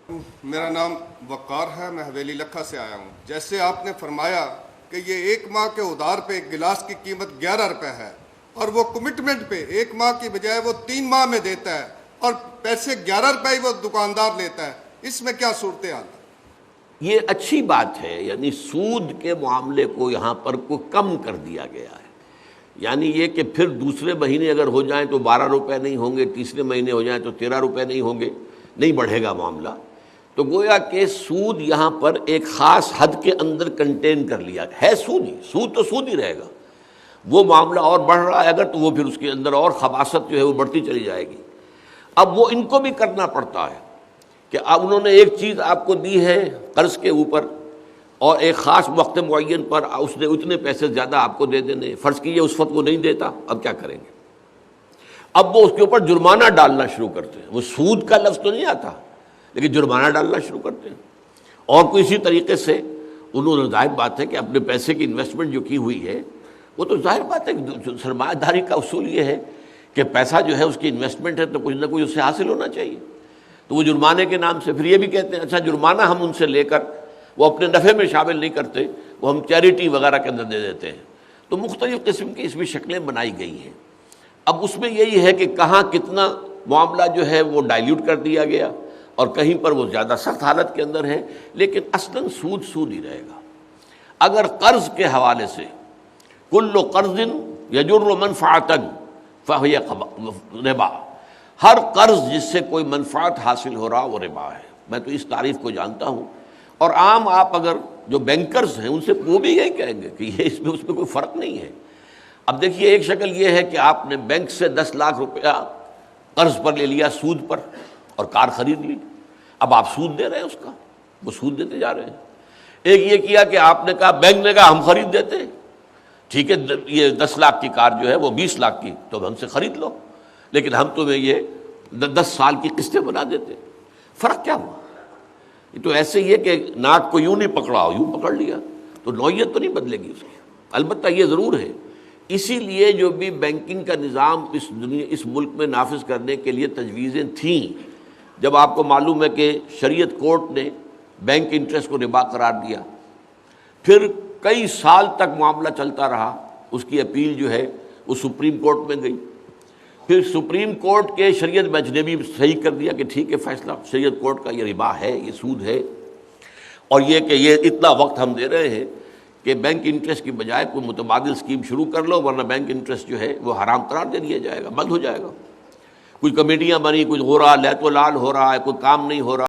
میرا نام وقار ہے، میں حویلی لکھا سے آیا ہوں۔ جیسے آپ نے فرمایا کہ یہ 1 ماہ کے ادھار پہ ایک گلاس کی قیمت 11 روپے ہے اور وہ کمٹمنٹ پہ 1 ماہ کی بجائے وہ 3 ماہ میں دیتا ہے اور پیسے 11 روپے ہی وہ دکاندار لیتا ہے، اس میں کیا صورتحال ہے؟ یہ اچھی بات ہے، یعنی سود کے معاملے کو یہاں پر کو کم کر دیا گیا ہے۔ یعنی یہ کہ پھر دوسرے مہینے اگر ہو جائیں تو 12 روپے نہیں ہوں گے، تیسرے مہینے ہو جائیں تو 13 روپے نہیں ہوں گے، نہیں بڑھے گا معاملہ۔ تو گویا کہ سود یہاں پر ایک خاص حد کے اندر کنٹین کر لیا ہے۔ سود ہی، سود تو سود ہی رہے گا۔ وہ معاملہ اور بڑھ رہا ہے اگر، تو وہ پھر اس کے اندر اور خباثت جو ہے وہ بڑھتی چلی جائے گی۔ اب وہ ان کو بھی کرنا پڑتا ہے کہ اب انہوں نے ایک چیز آپ کو دی ہے قرض کے اوپر، اور ایک خاص وقت معین پر اس نے اتنے پیسے زیادہ آپ کو دے دینے، فرض کیجیے اس وقت وہ نہیں دیتا، اب کیا کریں گے؟ اب وہ اس کے اوپر جرمانہ ڈالنا شروع کرتے ہیں۔ وہ سود کا لفظ تو نہیں آتا لیکن جرمانہ ڈالنا شروع کرتے ہیں۔ اور کوئی اسی طریقے سے انہوں نے، ظاہر بات ہے کہ اپنے پیسے کی انویسٹمنٹ جو کی ہوئی ہے، وہ تو ظاہر بات ہے کہ سرمایہ داری کا اصول یہ ہے کہ پیسہ جو ہے اس کی انویسٹمنٹ ہے تو کچھ نہ کچھ اس سے حاصل ہونا چاہیے۔ تو وہ جرمانے کے نام سے پھر یہ بھی کہتے ہیں اچھا جرمانہ ہم ان سے لے کر وہ اپنے نفع میں شامل نہیں کرتے، وہ ہم چیریٹی وغیرہ کے اندر دے دیتے ہیں۔ تو مختلف قسم کی اس میں شکلیں بنائی گئی ہیں۔ اب اس میں یہی ہے کہ کہاں کتنا معاملہ جو ہے وہ ڈائلیوٹ کر دیا گیا، اور کہیں پر وہ زیادہ سخت حالت کے اندر ہے، لیکن اصلاً سود سود ہی رہے گا۔ اگر قرض کے حوالے سے کل قرض یجر منفعۃ فہی ربا، ہر قرض جس سے کوئی منفعت حاصل ہو رہا وہ ربا ہے۔ میں تو اس تعریف کو جانتا ہوں، اور عام آپ اگر جو بینکرز ہیں ان سے وہ بھی یہی کہیں گے کہ یہ اس میں کوئی فرق نہیں ہے۔ اب دیکھیے، ایک شکل یہ ہے کہ آپ نے بینک سے 10 لاکھ روپیہ قرض پر لے لیا، سود پر، اور کار خرید لی، اب آپ سود دے رہے ہیں اس کا، وہ سود دیتے جا رہے ہیں۔ ایک یہ کیا کہ آپ نے کہا، بینک نے کہا ہم خرید دیتے ہیں، ٹھیک ہے یہ 10 لاکھ کی کار جو ہے وہ 20 لاکھ کی تو ہم سے خرید لو، لیکن ہم تمہیں یہ 10 سال کی قسطیں بنا دیتے۔ فرق کیا ہوا؟ یہ تو ایسے ہی ہے کہ ناک کو یوں نہیں پکڑا ہو، یوں پکڑ لیا، تو نوعیت تو نہیں بدلے گی اس کی۔ البتہ یہ ضرور ہے، اسی لیے جو بھی بینکنگ کا نظام اس ملک میں نافذ کرنے کے لیے تجویزیں تھیں، جب آپ کو معلوم ہے کہ شریعت کورٹ نے بینک انٹرسٹ کو ربا قرار دیا، پھر کئی سال تک معاملہ چلتا رہا، اس کی اپیل جو ہے وہ سپریم کورٹ میں گئی، پھر سپریم کورٹ کے شریعت بینچ نے بھی صحیح کر دیا کہ ٹھیک ہے فیصلہ شریعت کورٹ کا، یہ ربا ہے، یہ سود ہے، اور یہ کہ یہ اتنا وقت ہم دے رہے ہیں کہ بینک انٹرسٹ کی بجائے کوئی متبادل اسکیم شروع کر لو، ورنہ بینک انٹرسٹ جو ہے وہ حرام قرار دے دیا جائے گا، بند ہو جائے گا۔ کچھ کمیٹیاں بنی، کچھ ہو رہا، لیت و لال ہو رہا ہے، کوئی کام نہیں ہو رہا۔